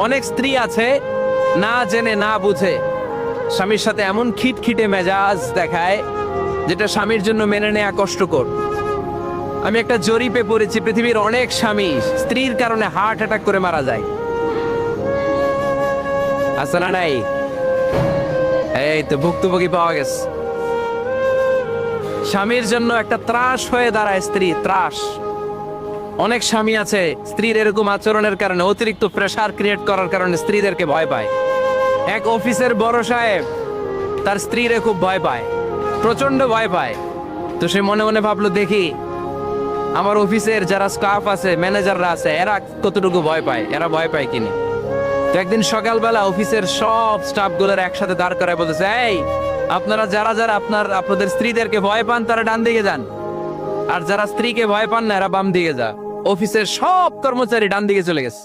অনেক স্ত্রী আছে না জেনে না বুঝে স্বামীর সাথে এমন খিটখিটে মেজাজ দেখায় যেটা স্বামীর জন্য মেনে নেওয়া কষ্টকর। আমি একটা জরিপে পড়েছি, পৃথিবীর অনেক স্বামী স্ত্রীর কারণে হার্ট অ্যাটাক করে মারা যায়। আছে না নাই? এই তো ভুক্তভোগী পাওয়া গেছে। স্বামীর জন্য একটা ত্রাস হয়ে দাঁড়ায় স্ত্রী, ত্রাস। অনেক স্বামী আছে স্ত্রীর এরকম আচরণের কারণে, অতিরিক্ত প্রেসার ক্রিয়েট করার কারণে স্ত্রীদেরকে ভয় পায়। এক অফিসের বড় সাহেব তার স্ত্রীরে খুব ভয় পায়, প্রচন্ড ভয় পায়। তো সে মনে মনে ভাবলো, দেখি আমার অফিসের যারা স্টাফ আছে, ম্যানেজাররা আছে, এরা কতটুকু ভয় পায়, এরা ভয় পায় কিনা। তো একদিন সকালবেলা অফিসের সব স্টাফ গুলোর একসাথে দাঁড় করায় বলতেছে, এই আপনারা যারা যারা আপনাদের স্ত্রীদেরকে ভয় পান তারা ডান দিকে যান, আর যারা স্ত্রীকে ভয় পান না এরা বাম দিকে যা। অফিসের সব কর্মচারী ডান দিকে চলে গেছে।